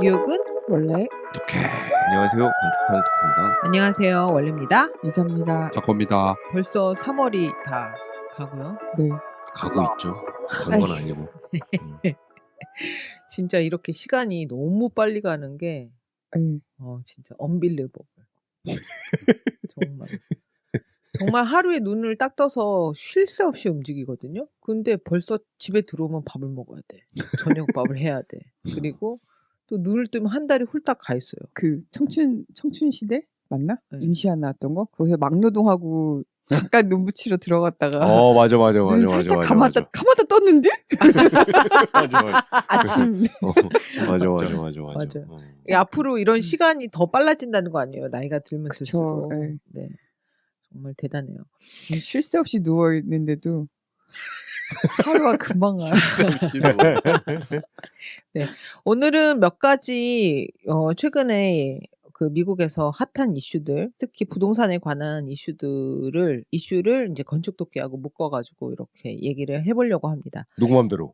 뉴욕은 원래 안녕하세요. 건축하는 토크입니다. 안녕하세요. 원래입니다. 이사입니다. 작업입니다. 벌써 3월이 다 가고요. 네. 가고 있죠. 그런 건 아니고. 진짜 이렇게 시간이 너무 빨리 가는 게 진짜 unbelievable. 정말 하루에 눈을 딱 떠서 쉴 새 없이 움직이거든요. 근데 벌써 집에 들어오면 밥을 먹어야 돼. 저녁밥을 해야 돼. 그리고 또 눈을 뜨면 한 달이 훌딱 가 있어요. 그 청춘 시대 맞나? 네. 임시완 나왔던 거? 거기서 막노동하고 잠깐 눈 붙이러 들어갔다가 맞아. 눈 살짝 감았다 떴는데? 맞아. 아침. 맞아. 앞으로 이런 시간이 더 빨라진다는 거 아니에요? 나이가 들면 그쵸, 들수록. 네. 네. 정말 대단해요. 쉴 새 없이 누워 있는데도 하루가 금방 가요. 네. 오늘은 몇 가지 최근에 그 미국에서 핫한 이슈들, 특히 부동산에 관한 이슈를 이제 건축도끼하고 묶어가지고 이렇게 얘기를 해보려고 합니다. 누구 맘대로?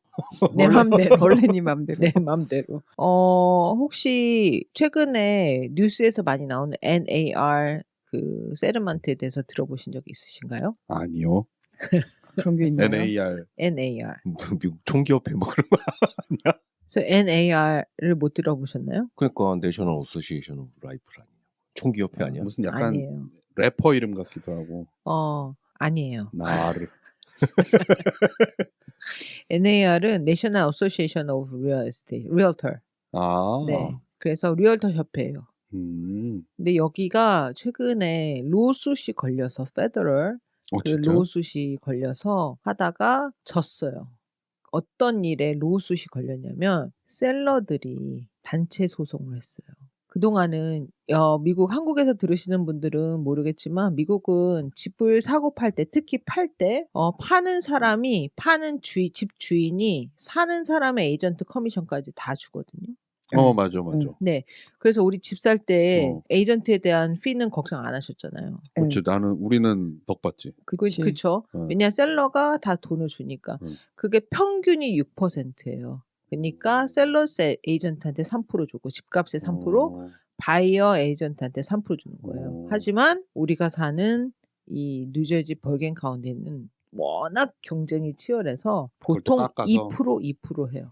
내 맘대로. 원래 네 맘대로. 내 맘대로. 혹시 최근에 뉴스에서 많이 나오는 NAR 그 세르만트에 대해서 들어보신 적 있으신가요? 아니요. 그런 게 있나요? NAR. 미국 총기협회 뭐 그런 거 아니야? 그래서 NAR을 못 들어보셨나요? 그러니까 내셔널 어소시에이션 오브 라이플 아니야? 총기협회 아니야? 무슨 약간 아니에요. 래퍼 이름 같기도 하고. 아니에요. 나를. NAR은 National Association of Real Estate, Realtor. 아. 네. 그래서 리얼터 협회예요. 근데 여기가 최근에 로수시 걸려서 페더럴 그 진짜요? 로수시 걸려서 하다가 졌어요. 어떤 일에 로수시 걸렸냐면 셀러들이 단체 소송을 했어요. 그동안은 한국에서 들으시는 분들은 모르겠지만 미국은 집을 사고 팔 때 특히 팔 때 파는 사람이 집 주인이 사는 사람의 에이전트 커미션까지 다 주거든요. 맞아. 네. 그래서 우리 집 살 때 에이전트에 대한 피는 걱정 안 하셨잖아요. 그렇지. 우리는 덕 받지. 그쵸. 왜냐 셀러가 다 돈을 주니까. 그게 평균이 6%예요. 그러니까 셀러 에이전트한테 3% 주고 집값의 3%, 바이어 에이전트한테 3% 주는 거예요. 하지만 우리가 사는 이 뉴저지 벌겐 카운티는 워낙 경쟁이 치열해서 보통 2% 해요.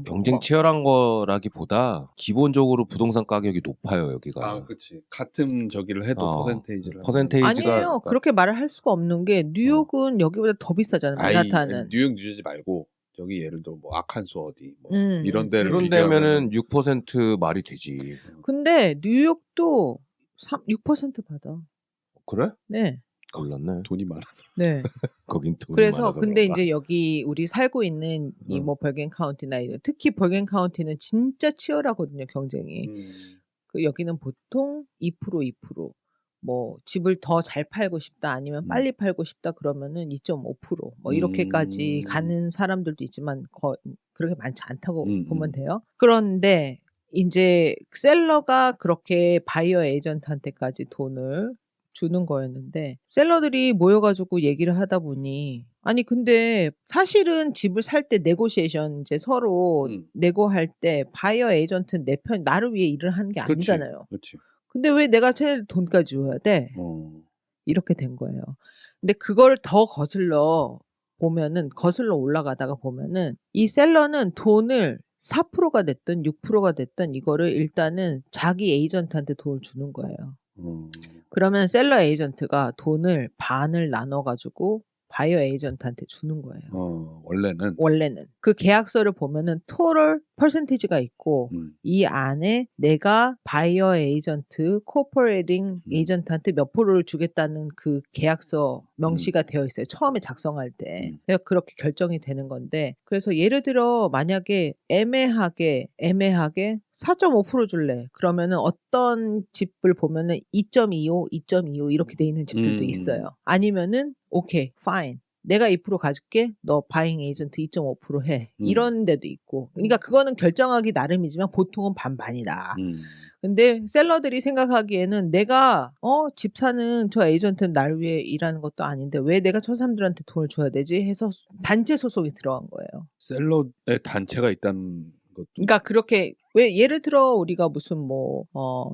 경쟁 치열한 거라기보다 기본적으로 부동산 가격이 높아요 여기가. 그렇지. 같은 저기를 해도 퍼센테이지가 아니에요. 그렇게 말을 할 수가 없는 게 뉴욕은 여기보다 더 비싸잖아요. 맨하탄은. 뉴욕 뉴저지 말고 여기 예를 들어 뭐 아칸소 어디 뭐 이런 데를 이런 데면은 6% 말이 되지. 근데 뉴욕도 6% 받아. 그래? 네. 몰랐네. 돈이 많아서. 네. 거긴 돈이 그래서 많아서 근데 그런가? 이제 여기 우리 살고 있는 이 뭐 벌겐 카운티나 특히 벌겐 카운티는 진짜 치열하거든요, 경쟁이. 그 여기는 보통 2%. 뭐 집을 더 잘 팔고 싶다 아니면 빨리 팔고 싶다 그러면은 2.5% 뭐 이렇게까지 가는 사람들도 있지만 그렇게 많지 않다고 보면 돼요. 그런데 이제 셀러가 그렇게 바이어 에이전트한테까지 돈을 주는 거였는데 셀러들이 모여가지고 얘기를 하다 보니 아니 근데 사실은 집을 살 때 네고시에이션 이제 서로 네고할 때 바이어 에이전트는 나를 위해 일을 하는 게 아니잖아요. 그렇지. 근데 왜 내가 쟤네들 돈까지 줘야 돼? 이렇게 된 거예요. 근데 그걸 더 거슬러 올라가다가 보면은 이 셀러는 돈을 4%가 됐든 6%가 됐든 이거를 일단은 자기 에이전트한테 돈을 주는 거예요. 그러면 셀러 에이전트가 돈을 반을 나눠가지고 바이어 에이전트한테 주는 거예요. 원래는. 그 계약서를 보면은 토럴 퍼센티지가 있고 이 안에 내가 바이어 에이전트, 코퍼레이팅 에이전트한테 몇 프로를 주겠다는 그 계약서 명시가 되어 있어요. 처음에 작성할 때. 그렇게 결정이 되는 건데 그래서 예를 들어 만약에 애매하게 4.5% 줄래. 그러면은 어떤 집을 보면은 2.25 이렇게 돼 있는 집들도 있어요. 아니면은 오케이, fine. 내가 2% 가질게. 너 바잉 에이전트 2.5% 해. 이런 데도 있고. 그러니까 그거는 결정하기 나름이지만 보통은 반반이다. 근데 셀러들이 생각하기에는 내가 집 사는 저 에이전트는 날 위해 일하는 것도 아닌데 왜 내가 저 사람들한테 돈을 줘야 되지 해서 단체 소송이 들어간 거예요. 셀러의 단체가 있다는 것도. 그러니까 그렇게 왜 예를 들어 우리가 무슨 뭐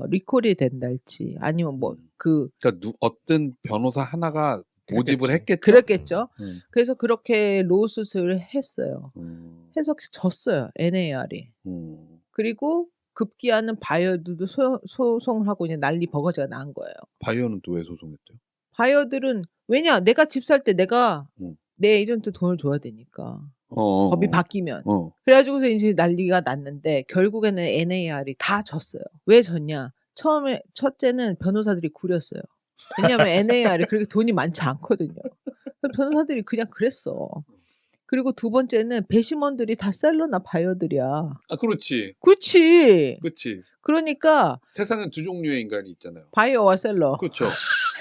리콜이 된달지 아니면 뭐 그러니까 어떤 변호사 하나가 모집을 그랬겠지. 했겠죠. 그랬겠죠. 그래서 그렇게 로스를 했어요. 해서 졌어요. NAR이. 그리고 급기야는 바이어들도 소송을 하고 이제 난리 버거지가 난 거예요. 바이오는 또 왜 소송했대요? 바이어들은 왜냐 내가 집 살 때 내가 내 에이전트 돈을 줘야 되니까 법이 바뀌면 그래가지고서 이제 난리가 났는데 결국에는 NAR이 다 졌어요. 왜 졌냐? 처음에 첫째는 변호사들이 구렸어요. 왜냐하면 NAR이 그렇게 돈이 많지 않거든요. 그래서 변호사들이 그냥 그랬어. 그리고 두 번째는 배심원들이 다 셀러나 바이어들이야. 아, 그렇지. 그렇지. 그렇지. 그러니까 세상엔 두 종류의 인간이 있잖아요. 바이어와 셀러. 그렇죠.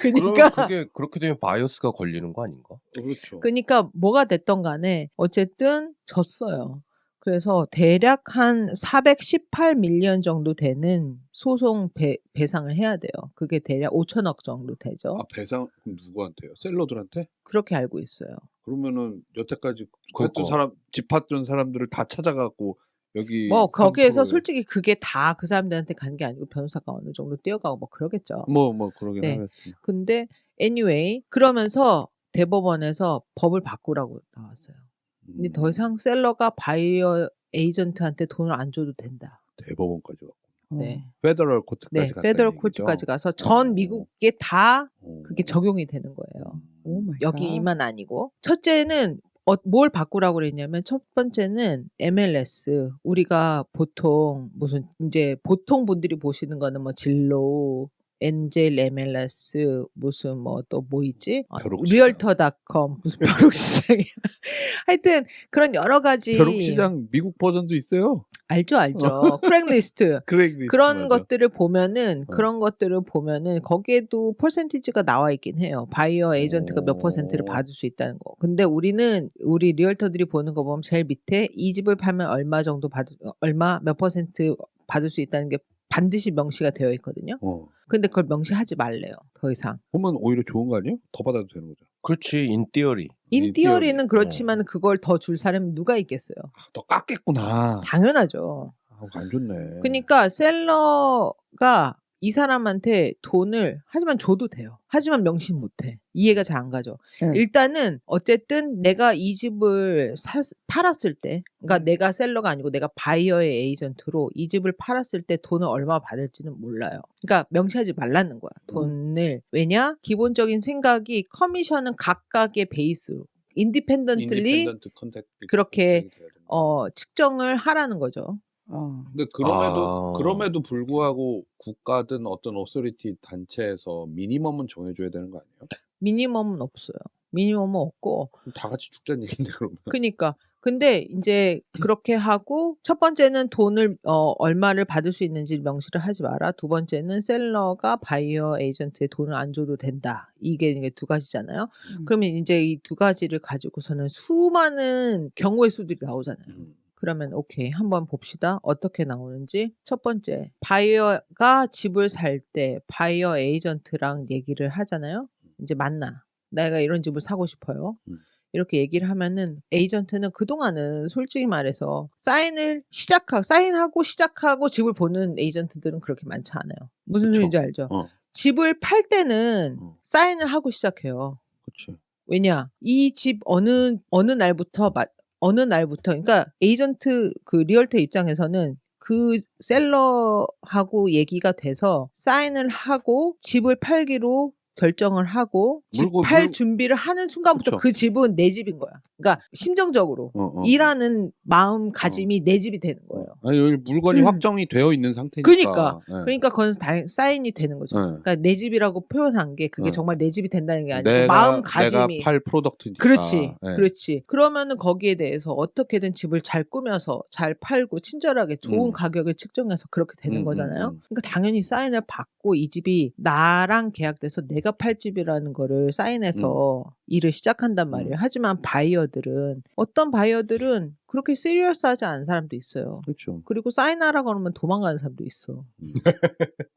그러면 그러니까 그게 그렇게 되면 바이어스가 걸리는 거 아닌가? 그렇죠. 그러니까 뭐가 됐던 간에 어쨌든 졌어요. 그래서 대략 한 418밀리언 정도 되는 소송 배상을 해야 돼요. 그게 대략 5천억 정도 되죠. 아, 배상 그럼 누구한테요? 셀러들한테? 그렇게 알고 있어요. 그러면은 여태까지 그러니까. 했던 사람 집 팠던 사람들을 다 찾아가고 여기 뭐 거기에서 3%를 솔직히 그게 다 그 사람들한테 간 게 아니고 변호사가 어느 정도 뛰어가고 뭐 그러겠죠. 뭐 그러긴 네. 하겠지. 근데 anyway 그러면서 대법원에서 법을 바꾸라고 나왔어요. 근데 더 이상 셀러가 바이어 에이전트한테 돈을 안 줘도 된다. 대법원까지 갔고. 네. 페더럴 코트까지 네, 갔다는 페더럴 얘기죠? 코트까지 가서 전 미국에 다 그게 어. 적용이 되는 거예요. 오 마이 갓. 여기만 아니고. 첫째는 뭘 바꾸라고 그랬냐면 첫 번째는 MLS 우리가 보통 무슨 이제 보통 분들이 보시는 거는 뭐 진로 엔젤 MLS 무슨 뭐 또 뭐 있지? 벼룩시장. 리얼터닷컴 무슨 벼룩시장이야. 하여튼 그런 여러 가지 벼룩시장 미국 버전도 있어요. 알죠. 크랙리스트 크레이글리스트 그런 맞아. 것들을 보면은 거기에도 퍼센티지가 나와 있긴 해요. 바이어 에이전트가 몇 퍼센트를 받을 수 있다는 거. 근데 우리 리얼터들이 보는 거 보면 제일 밑에 이 집을 팔면 얼마 정도 몇 퍼센트 받을 수 있다는 게 반드시 명시가 되어 있거든요. 근데 그걸 명시하지 말래요. 더 이상. 보면 오히려 좋은 거 아니에요? 더 받아도 되는 거죠. 그렇지 인티어리. 인티어리는 그렇지만 그걸 더 줄 사람이 누가 있겠어요. 더 깎겠구나. 당연하죠. 안 좋네. 그러니까 셀러가 이 사람한테 돈을 하지만 줘도 돼요. 하지만 명시 못해. 이해가 잘 안 가죠. 네. 일단은 어쨌든 내가 이 집을 팔았을 때 그러니까 내가 셀러가 아니고 내가 바이어의 에이전트로 이 집을 팔았을 때 돈을 얼마 받을지는 몰라요. 그러니까 명시하지 말라는 거야. 돈을. 왜냐? 기본적인 생각이 커미션은 각각의 베이스로 인디펜던틀리 인디펜던트 컨택트 그렇게 측정을 하라는 거죠. 근데 그럼에도 불구하고 국가든 어떤 오소리티 단체에서 미니멈은 정해줘야 되는 거 아니에요? 미니멈은 없어요. 미니멈은 없고. 그럼 다 같이 죽자는 얘긴데 그러면. 그러니까 근데 이제 그렇게 하고 첫 번째는 돈을 얼마를 받을 수 있는지 명시를 하지 마라. 두 번째는 셀러가 바이어 에이전트에 돈을 안 줘도 된다. 이게 두 가지잖아요. 그러면 이제 이 두 가지를 가지고서는 수많은 경우의 수들이 나오잖아요. 그러면 오케이 한번 봅시다. 어떻게 나오는지. 첫 번째 바이어가 집을 살 때 바이어 에이전트랑 얘기를 하잖아요. 이제 만나. 내가 이런 집을 사고 싶어요. 이렇게 얘기를 하면은 에이전트는 그동안은 솔직히 말해서 사인하고 시작하고 집을 보는 에이전트들은 그렇게 많지 않아요. 무슨 그쵸. 소리인지 알죠? 집을 팔 때는 사인을 하고 시작해요. 그렇죠. 왜냐? 이 집 어느 날부터 그러니까 에이전트 그 리얼터 입장에서는 그 셀러하고 얘기가 돼서 사인을 하고 집을 팔기로 결정을 하고 집 팔 준비를 하는 순간부터 그쵸. 그 집은 내 집인 거야. 그러니까 심정적으로 일하는 마음가짐이 내 집이 되는 거예요. 아니 여기 물건이 확정이 되어 있는 상태니까. 그러니까 그건 사인이 되는 거죠. 그러니까 내 집이라고 표현한 게 그게 정말 내 집이 된다는 게 아니고 마음가짐이. 내가 팔 프로덕트니까. 그렇지. 그러면은 거기에 대해서 어떻게든 집을 잘 꾸며서 잘 팔고 친절하게 좋은 가격을 측정해서 그렇게 되는 거잖아요. 그러니까 당연히 사인을 받고 이 집이 나랑 계약돼서 내가 내가 팔집이라는 거를 사인해서 일을 시작한단 말이에요. 하지만 바이어들은 어떤 바이어들은 그렇게 시리어스하지 않은 사람도 있어요. 그렇죠. 그리고 사인하라고 그러면 도망가는 사람도 있어.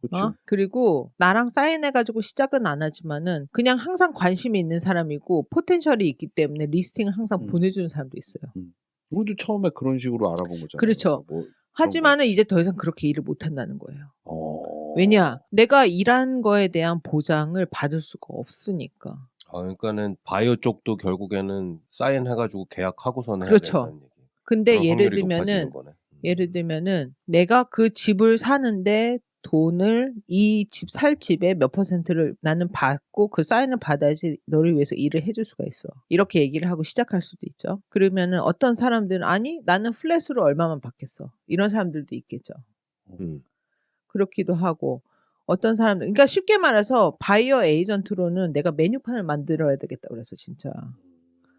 그렇죠. 그리고 나랑 사인해가지고 시작은 안 하지만은 그냥 항상 관심이 있는 사람이고 포텐셜이 있기 때문에 리스팅을 항상 보내주는 사람도 있어요. 우리도 처음에 그런 식으로 알아본 거잖아요. 그렇죠. 뭐 하지만은 이제 더 이상 그렇게 일을 못 한다는 거예요. 어... 왜냐? 내가 일한 거에 대한 보장을 받을 수가 없으니까. 그러니까는 바이오 쪽도 결국에는 사인해가지고 계약하고선 해야 그렇죠. 된다는 얘기. 근데 그런 확률이 높아지는 거네. 예를 들면은 내가 그 집을 사는데 돈을 이 집 살 집에 몇 %를 나는 받고 그 사인을 받아야지 너를 위해서 일을 해줄 수가 있어. 이렇게 얘기를 하고 시작할 수도 있죠. 그러면은 어떤 사람들은 아니 나는 플랫으로 얼마만 받겠어. 이런 사람들도 있겠죠. 그렇기도 하고 어떤 사람들 그러니까 쉽게 말해서 바이어 에이전트로는 내가 메뉴판을 만들어야 되겠다 그래서 진짜.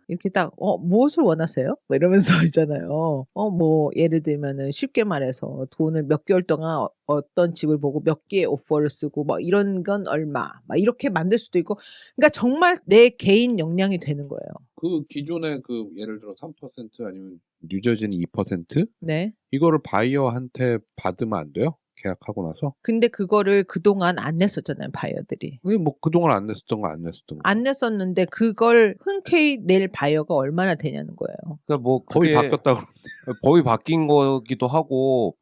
이렇게 딱, 무엇을 원하세요? 뭐 이러면서 있잖아요. 뭐, 예를 들면은 쉽게 말해서 돈을 몇 개월 동안 어떤 집을 보고 몇 개의 오퍼를 쓰고 뭐 이런 건 얼마, 막 이렇게 만들 수도 있고. 그러니까 정말 내 개인 역량이 되는 거예요. 그 기존에 그 예를 들어 3% 아니면 뉴저지는 2%? 네. 이거를 바이어한테 받으면 안 돼요? 계약하고 나서? 근데 그거를 그동안 안 냈었잖아요, 바이어들이. 왜 뭐 그동안 안 냈었던 거 안 냈었던 거? 안 냈었는데 그걸 흔쾌히 낼 바이어가 얼마나 되냐는 거예요. 그러니까 뭐 거의 바뀌었다고. 거의 바뀐 거기도 하고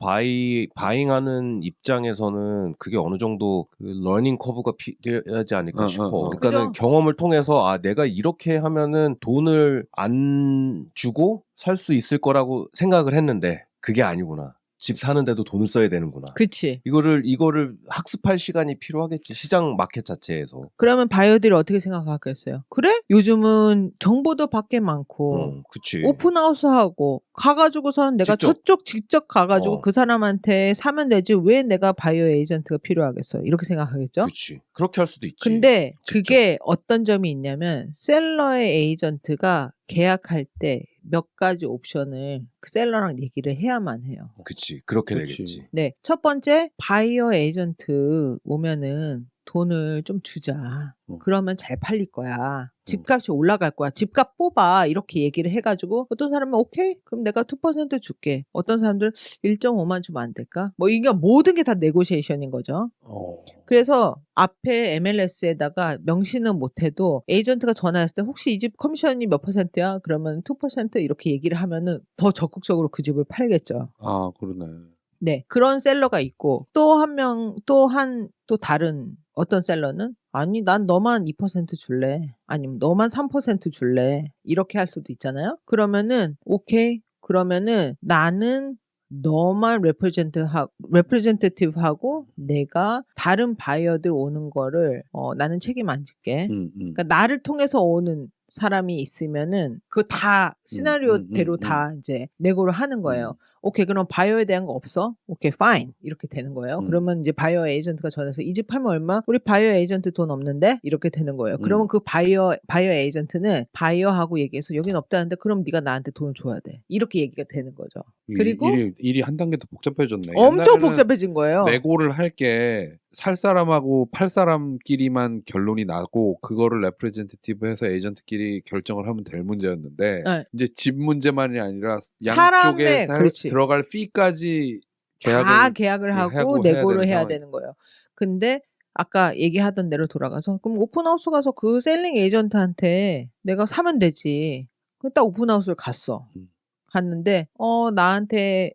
바잉하는 입장에서는 그게 어느 정도 그 러닝 커브가 필요하지 않을까 싶어. 그러니까는 그죠? 경험을 통해서 내가 이렇게 하면은 돈을 안 주고 살 수 있을 거라고 생각을 했는데 그게 아니구나. 집 사는데도 돈을 써야 되는구나. 그치. 이거를 학습할 시간이 필요하겠지. 시장 마켓 자체에서. 그러면 바이어들이 어떻게 생각하겠어요? 그래? 요즘은 정보도 밖에 많고 그치. 오픈하우스하고 가가지고서는 내가 저쪽 직접 가가지고 그 사람한테 사면 되지 왜 내가 바이어 에이전트가 필요하겠어요? 이렇게 생각하겠죠? 그치. 그렇게 할 수도 있지. 근데 직접. 그게 어떤 점이 있냐면 셀러의 에이전트가 계약할 때 몇 가지 옵션을 그 셀러랑 얘기를 해야만 해요. 그치. 그렇게 그치. 되겠지. 네. 첫 번째, 바이어 에이전트 오면은 돈을 좀 주자. 그러면 잘 팔릴 거야. 집값이 올라갈 거야. 집값 뽑아. 이렇게 얘기를 해가지고 어떤 사람은 오케이. 그럼 내가 2% 줄게. 어떤 사람들 1.5만 주면 안 될까? 뭐 이게 모든 게 다 네고시에이션인 거죠. 그래서 앞에 MLS에다가 명시는 못해도 에이전트가 전화했을 때 혹시 이 집 커미션이 몇 %야? 그러면 2% 이렇게 얘기를 하면은 더 적극적으로 그 집을 팔겠죠. 아, 그러네. 네. 그런 셀러가 있고 또 또 다른 어떤 셀러는 아니 난 너만 2% 줄래. 아니면 너만 3% 줄래. 이렇게 할 수도 있잖아요. 그러면은 오케이. 그러면은 나는 너만 레프레젠테이티브하고 내가 다른 바이어들 오는 거를 나는 책임 안 질게. 그러니까 나를 통해서 오는 사람이 있으면은 그거 다 시나리오대로 다 이제 내고를 하는 거예요. 오케이 그럼 바이어에 대한 거 없어? 오케이 fine 이렇게 되는 거예요. 그러면 이제 바이어 에이전트가 전화해서 이 집 팔면 얼마? 우리 바이어 에이전트 돈 없는데? 이렇게 되는 거예요. 그러면 그 바이어 에이전트는 바이어하고 얘기해서 여긴 없다는데 그럼 네가 나한테 돈을 줘야 돼. 이렇게 얘기가 되는 거죠. 그리고 일이 한 단계 더 복잡해졌네. 엄청 복잡해진 거예요. 내고를 할 게 살 사람하고 팔 사람끼리만 결론이 나고 그거를 레프레젠테이티브해서 에이전트끼리 결정을 하면 될 문제였는데 네. 이제 집 문제만이 아니라 사람의, 양쪽에 그렇지. 들어갈 피까지 다 계약을 하고 내고를 해야 상황이- 되는 거예요. 근데 아까 얘기하던 대로 돌아가서 그럼 오픈하우스 가서 그 셀링 에이전트한테 내가 사면 되지. 그럼 딱 오픈하우스를 갔어. 갔는데 나한테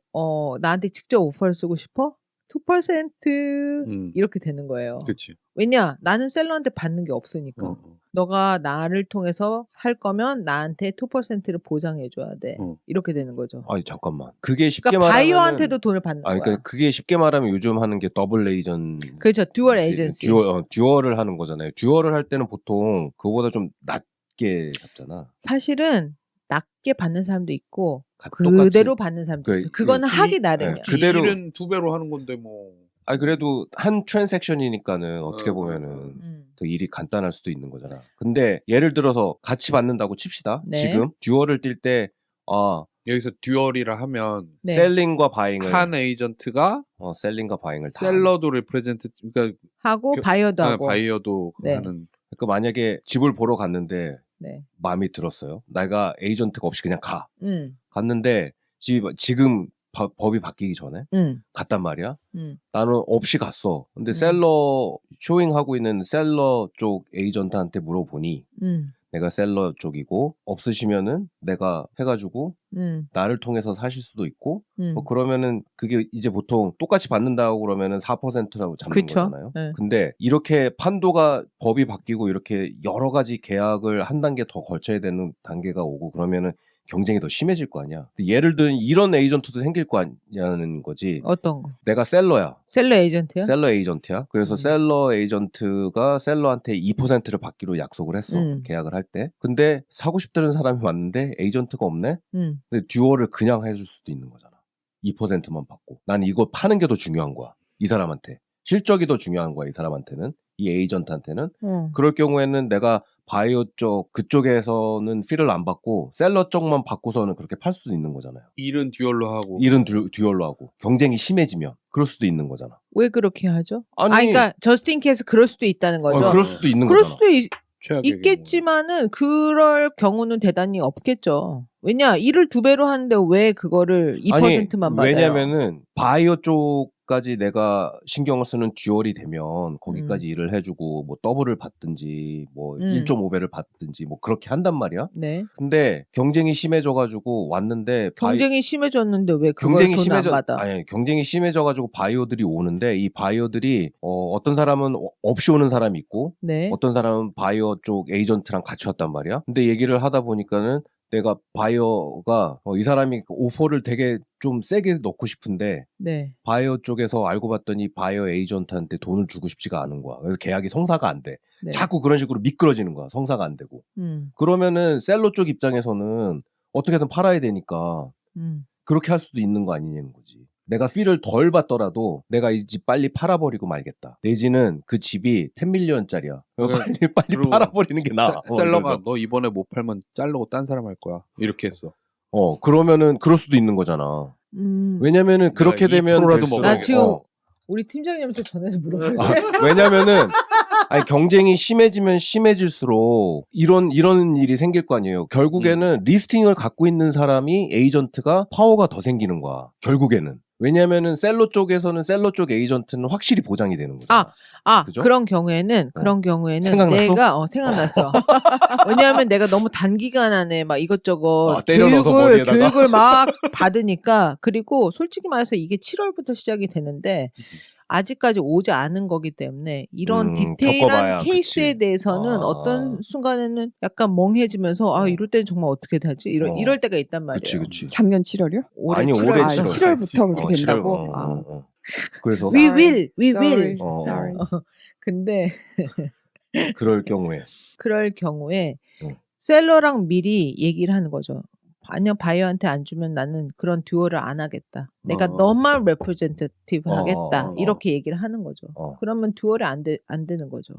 직접 오퍼를 쓰고 싶어? 2% 이렇게 되는 거예요. 그치. 왜냐? 나는 셀러한테 받는 게 없으니까. 너가 나를 통해서 살 거면 나한테 2%를 보장해 줘야 돼. 이렇게 되는 거죠. 아니 잠깐만. 그게 쉽게 그러니까 말하면 바이어한테도 돈을 받는 거야. 그러니까 그게 쉽게 말하면 요즘 하는 게 더블 에이전. 그렇죠. 듀얼 에이전시. 듀얼을 하는 거잖아요. 듀얼을 할 때는 보통 그거보다 좀 낮게 잡잖아. 사실은 낮게 받는 사람도 있고 똑같이. 그대로 받는 사람도 있어요. 그거는 하기 나름이야. 그대로- 일은 2배로 하는 건데 뭐. 그래도 한 트랜잭션이니까는 어떻게 보면은 더 일이 간단할 수도 있는 거잖아. 근데 예를 들어서 같이 받는다고 칩시다. 네. 지금 듀얼을 뛸 때 여기서 듀얼이라 하면 네. 셀링과 바잉을 한 에이전트가 셀링과 바잉을 다 셀러도 리프레젠트 그러니까 하고 바이어도 아, 하고. 바이어도 네. 하는 그러니까 만약에 집을 보러 갔는데 네. 마음이 들었어요. 내가 에이전트가 없이 그냥 음. 갔는데 지금 법이 바뀌기 전에 갔단 말이야. 나는 없이 갔어. 근데 셀러 쇼잉하고 있는 셀러 쪽 에이전트한테 물어보니 내가 셀러 쪽이고 없으시면은 내가 해가지고 나를 통해서 사실 수도 있고 뭐 그러면은 그게 이제 보통 똑같이 받는다고 그러면은 4%라고 잡는 그쵸? 거잖아요. 네. 근데 이렇게 판도가 법이 바뀌고 이렇게 여러 가지 계약을 한 단계 더 걸쳐야 되는 단계가 오고 그러면은 경쟁이 더 심해질 거 아니야. 예를 들면 이런 에이전트도 생길 거 아니냐는 거지. 어떤 거? 내가 셀러야. 셀러 에이전트요? 셀러 에이전트야. 그래서 셀러 에이전트가 셀러한테 2%를 받기로 약속을 했어. 계약을 할 때. 근데 사고 싶다는 사람이 왔는데 에이전트가 없네? 근데 듀얼을 그냥 해줄 수도 있는 거잖아. 2%만 받고. 난 이거 파는 게 더 중요한 거야. 이 사람한테. 실적이 더 중요한 거야. 이 사람한테는. 이 에이전트한테는. 그럴 경우에는 내가 바이오 쪽 그쪽에서는 피를 안 받고 셀러 쪽만 받고서는 그렇게 팔 수도 있는 거잖아요. 일은 듀얼로 하고 일은 듀얼로 하고 경쟁이 심해지면 그럴 수도 있는 거잖아. 왜 그렇게 하죠? 아니, 그러니까 저스틴 케이스 그럴 수도 있다는 거죠. 그럴 수도 있는 그럴 거잖아. 수도 최악의 있겠지만은 그럴 경우는 대단히 없겠죠. 왜냐 일을 2배로 하는데 왜 그거를 2%만 받아요? 왜냐면은 바이오 쪽까지 내가 신경을 쓰는 듀얼이 되면 거기까지 일을 해주고 뭐 더블을 받든지 뭐 1.5배를 받든지 뭐 그렇게 한단 말이야. 네. 근데 경쟁이 심해져가지고 왔는데 경쟁이 심해졌는데 왜 그걸 돈 안 받아? 아니 경쟁이 심해져가지고 바이오들이 오는데 이 바이오들이 어떤 사람은 없이 오는 사람이 있고 네. 어떤 사람은 바이오 쪽 에이전트랑 같이 왔단 말이야. 근데 얘기를 하다 보니까는 내가 바이오가 이 사람이 오퍼를 되게 좀 세게 넣고 싶은데 네. 바이오 쪽에서 알고 봤더니 바이오 에이전트한테 돈을 주고 싶지가 않은 거야. 그래서 계약이 성사가 안 돼. 네. 자꾸 그런 식으로 미끄러지는 거야. 성사가 안 되고. 그러면은 셀러 쪽 입장에서는 어떻게든 팔아야 되니까 그렇게 할 수도 있는 거 아니냐는 거지. 내가 피를 덜 받더라도 내가 이 집 빨리 팔아버리고 말겠다. 내지는 그 집이 10밀리언짜리야. 빨리 팔아버리는 게 나아. 셀러가 너 이번에 못 팔면 자르고 딴 사람 할 거야. 이렇게 했어. 그러면은 그럴 수도 있는 거잖아. 왜냐면은 그렇게 되면 2%라도 될수록- 나 지금 우리 팀장님한테 전화해서 물어볼게. 왜냐면은 아니 경쟁이 심해지면 심해질수록 이런 일이 생길 거 아니에요. 결국에는 리스팅을 갖고 있는 사람이 에이전트가 파워가 더 생기는 거야. 결국에는. 왜냐면은 셀러 쪽에서는 셀러 쪽 에이전트는 확실히 보장이 되는 거잖아. 그죠? 그런 경우에는 생각났어? 내가 생각났어. 왜냐하면 내가 너무 단기간 안에 막 이것저것 때려 넣어서 머리에다가. 교육을 막 받으니까 그리고 솔직히 말해서 이게 7월부터 시작이 되는데 아직까지 오지 않은 거기 때문에 이런 디테일한 겪어봐야, 케이스에 그치. 대해서는 어떤 순간에는 약간 멍해지면서 이럴 때는 정말 어떻게 되지? 이럴 때가 있단 말이에요. 그치. 작년 7월이요? 올해 아니, 7월. 올해 아, 7월. 7월부터 그렇게 7월. 된다고? 그래서 We will. Sorry. 어. Sorry. 근데 그럴 경우에 그럴 경우에 응. 셀러랑 미리 얘기를 하는 거죠. 만약 바이어한테 안 주면 나는 그런 듀얼을 안 하겠다. 내가 너만 레프레젠테티브 하겠다. 이렇게 얘기를 하는 거죠. 그러면 듀얼이 안 되는 거죠.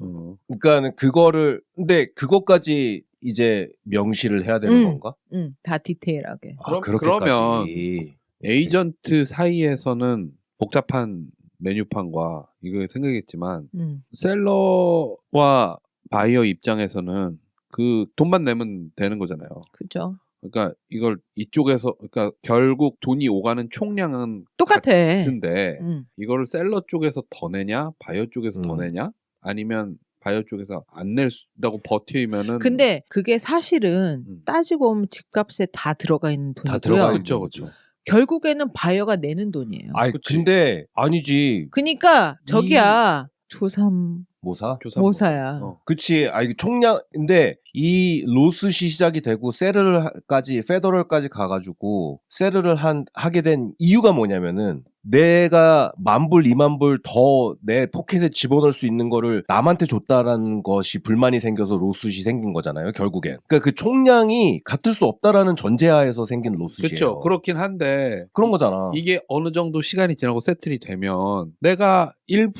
그러니까 그거를 근데 그것까지 이제 명시를 해야 되는 건가? 다 디테일하게. 그러면 에이전트 사이에서는 복잡한 메뉴판과 이거 생각했지만 셀러와 바이어 입장에서는 그 돈만 내면 되는 거잖아요. 그죠. 그러니까 이걸 이쪽에서 그러니까 결국 돈이 오가는 총량은 똑같아. 같은데 이거를 셀러 쪽에서 더 내냐 바이어 쪽에서 더 내냐 아니면 바이어 쪽에서 안 낼다고 버티면은 근데 그게 사실은 따지고 보면 집값에 다 들어가 있는 돈이고요. 다 들어가 있는 그쵸. 결국에는 바이어가 내는 돈이에요. 근데 아니지. 그러니까 저기야 조삼 모사야. 그치. 총량, 근데 이 로스시 시작이 되고 페더럴까지 가가지고 세르를 하게 된 이유가 뭐냐면은 내가 10,000불, 20,000불 더 내 포켓에 집어넣을 수 있는 거를 남한테 줬다라는 것이 불만이 생겨서 로스시 생긴 거잖아요, 결국엔. 그러니까 그 총량이 같을 수 없다라는 전제하에서 생긴 로스시예요. 그렇죠. 그렇긴 한데 그런 거잖아. 이게 어느 정도 시간이 지나고 세틀이 되면 내가 1%,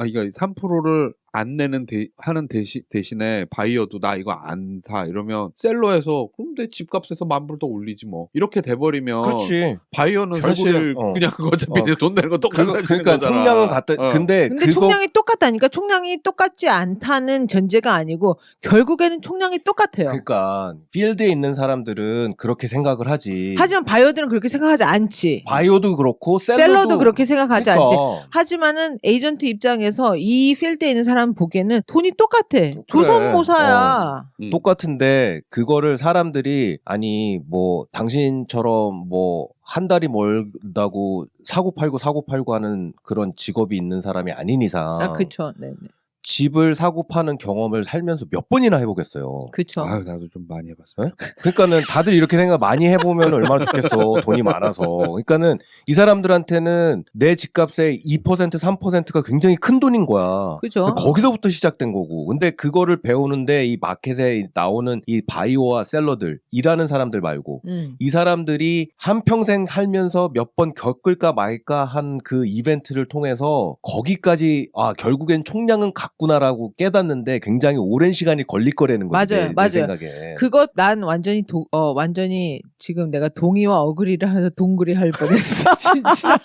이거 3%를 안 내는 하는 대신에 바이어도 나 이거 안 사 이러면 셀러에서 그럼 그럼 내 집값에서 10,000불 더 올리지 뭐. 이렇게 돼버리면 그렇지. 바이어는 결국엔, 사실 그냥 어차피 돈 내는 거 똑같아지는 그러니까 거잖아. 총량은 같다. 근데 총량이 똑같다니까. 총량이 똑같지 않다는 전제가 아니고 결국에는 총량이 똑같아요. 그러니까 필드에 있는 사람들은 그렇게 생각을 하지. 하지만 바이어들은 그렇게 생각하지 않지. 바이오도 그렇고 셀러도 그렇게 생각하지 그러니까. 않지. 하지만은 에이전트 입장에서 이 필드에 있는 사람 보기에는 돈이 똑같아. 조선모사야. 똑같은데 그거를 사람들이 아니 뭐 당신처럼 뭐 한 달이 멀다고 사고 팔고 하는 그런 직업이 있는 사람이 아닌 이상 아, 그쵸. 네네. 집을 사고 파는 경험을 살면서 몇 번이나 해보겠어요. 그쵸. 아유, 나도 좀 많이 해봤어. 네? 그러니까는 다들 이렇게 생각 많이 해보면 얼마나 좋겠어. 돈이 많아서. 그러니까는 이 사람들한테는 내 집값의 2%, 3%가 굉장히 큰 돈인 거야. 그죠. 거기서부터 시작된 거고. 근데 그거를 배우는데 이 마켓에 나오는 이 바이오와 셀러들, 일하는 사람들 말고 이 사람들이 한평생 살면서 몇 번 겪을까 말까 한 그 이벤트를 통해서 거기까지 결국엔 총량은 같구나라고 깨닫는데 굉장히 오랜 시간이 걸릴 거라는 거지. 맞아요. 내 생각에. 그것 난 완전히 완전히 지금 내가 동의와 어그리를 하면서 동그리 할 뻔했어. 진짜.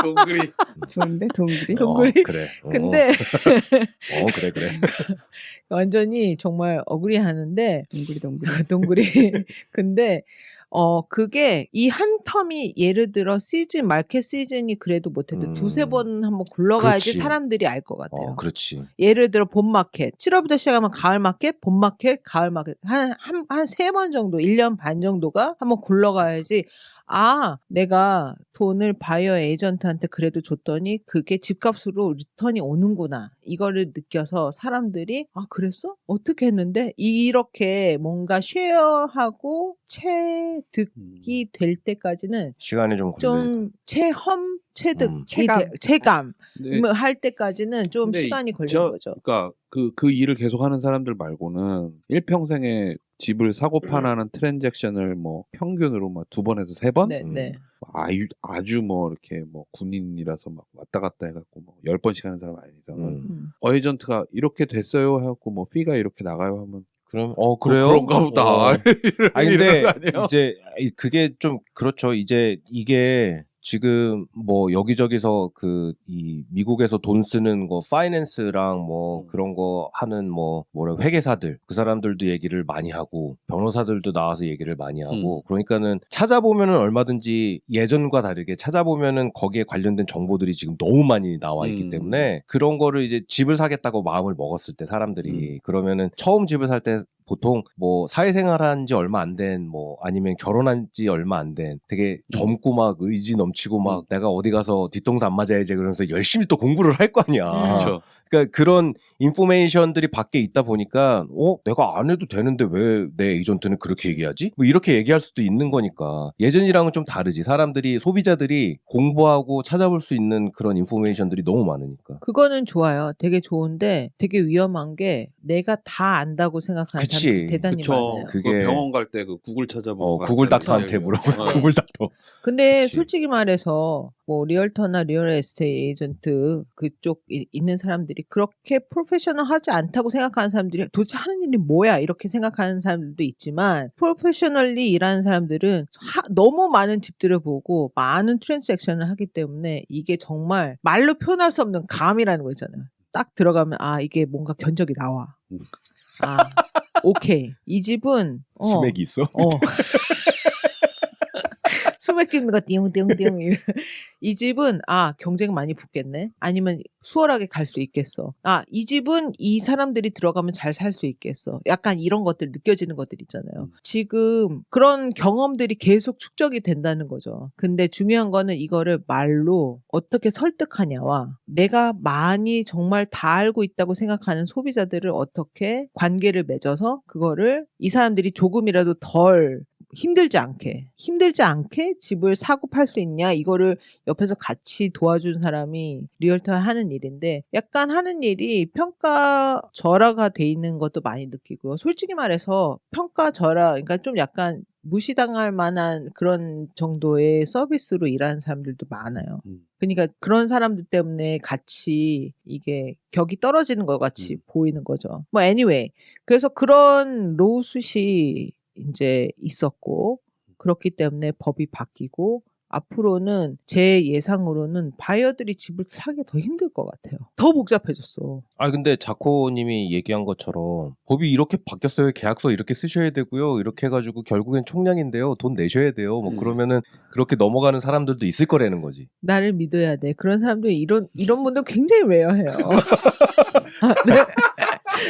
동그리. 좋은데 동그리. 동그리. 그래. 근데 그래. 완전히 정말 어그리 하는데 동그리. 동그리. 근데 그게 이 한 텀이 예를 들어 마켓 시즌이 그래도 못해도 두세 번 한번 굴러가야지 그렇지. 사람들이 알 것 같아요. 그렇지. 예를 들어 봄 마켓, 7월부터 시작하면 가을 마켓, 봄 마켓, 가을 마켓 한 세 번 정도, 1년 반 정도가 한번 굴러가야지 내가 돈을 바이어 에이전트한테 그래도 줬더니 그게 집값으로 리턴이 오는구나. 이거를 느껴서 사람들이 그랬어? 어떻게 했는데? 이렇게 뭔가 쉐어하고 체득이 될 때까지는 시간이 좀 걸려. 좀 체득, 체감. 할 때까지는 좀 근데 시간이 걸리는 거죠. 그러니까 그 일을 계속하는 사람들 말고는 일평생에 집을 사고 파는 트랜잭션을 뭐 평균으로 막 2번에서 3번? 네. 아주 뭐 이렇게 뭐 군인이라서 막 왔다 갔다 해갖고 뭐 10번씩 하는 사람 아니잖아. 에이전트가 이렇게 됐어요 해갖고 뭐 피가 이렇게 나가요 하면 그럼 그래요? 그런가 보다. 근데 아니에요? 이제 그게 좀 그렇죠. 이제 이게 지금 뭐 여기저기서 이 미국에서 돈 쓰는 거 파이낸스랑 뭐 그런 거 하는 회계사들 그 사람들도 얘기를 많이 하고 변호사들도 나와서 얘기를 많이 하고 그러니까는 찾아보면은 얼마든지 예전과 다르게 찾아보면은 거기에 관련된 정보들이 지금 너무 많이 나와 있기 때문에 그런 거를 이제 집을 사겠다고 마음을 먹었을 때 사람들이 그러면은 처음 집을 살 때 보통 뭐 사회생활한 지 얼마 안 된 아니면 결혼한 지 얼마 안 된 되게 젊고 막 의지 넘치고 막 내가 어디 가서 뒤통수 안 맞아야지 그러면서 열심히 또 공부를 할 거 아니야. 그렇죠. 그러니까 그런 인포메이션들이 밖에 있다 보니까 내가 안 해도 되는데 왜 내 에이전트는 그렇게 얘기하지? 뭐 이렇게 얘기할 수도 있는 거니까 예전이랑은 좀 다르지. 사람들이 소비자들이 공부하고 찾아볼 수 있는 그런 인포메이션들이 너무 많으니까. 그거는 좋아요. 되게 좋은데 되게 위험한 게 내가 다 안다고 생각하는 사람들이 대단히 많아요. 그게 병원 갈 때 구글 찾아보고 구글 닥터한테 물어보고 구글 닥터. 근데 그치. 솔직히 말해서 뭐 리얼터나 리얼 에스테이트 에이전트 그쪽 있는 사람들이 그렇게 프로페셔널하지 않다고 생각하는 사람들이 도대체 하는 일이 뭐야 이렇게 생각하는 사람들도 있지만 프로페셔널리 일하는 사람들은 너무 많은 집들을 보고 많은 트랜잭션을 하기 때문에 이게 정말 말로 표현할 수 없는 감이라는 거 있잖아요. 딱 들어가면 이게 뭔가 견적이 나와. 오케이. 이 집은 수맥이 있어? 수맥 찍는 거 띵띵띵. 이 집은 경쟁 많이 붙겠네. 아니면 수월하게 갈 수 있겠어. 이 집은 이 사람들이 들어가면 잘 살 수 있겠어. 약간 이런 것들 느껴지는 것들 있잖아요. 지금 그런 경험들이 계속 축적이 된다는 거죠. 근데 중요한 거는 이거를 말로 어떻게 설득하냐와 내가 많이 정말 다 알고 있다고 생각하는 소비자들을 어떻게 관계를 맺어서 그거를 이 사람들이 조금이라도 덜 힘들지 않게 집을 사고 팔 수 있냐 이거를 옆에서 같이 도와준 사람이 리얼터 하는 일인데 약간 하는 일이 평가절하가 돼 있는 것도 많이 느끼고요. 솔직히 말해서 평가절하 그러니까 좀 약간 무시당할 만한 그런 정도의 서비스로 일하는 사람들도 많아요. 그러니까 그런 사람들 때문에 같이 이게 격이 떨어지는 것 같이 보이는 거죠. anyway 그래서 그런 로우숫이 이제 있었고 그렇기 때문에 법이 바뀌고 앞으로는 제 예상으로는 바이어들이 집을 사기 더 힘들 것 같아요. 더 복잡해졌어. 아 근데 자코님이 얘기한 것처럼 법이 이렇게 바뀌었어요. 계약서 이렇게 쓰셔야 되고요. 이렇게 해가지고 결국엔 총량인데요. 돈 내셔야 돼요. 뭐 그러면은 그렇게 넘어가는 사람들도 있을 거라는 거지. 나를 믿어야 돼. 그런 사람들이 이런 분들 굉장히 레어해요. 네.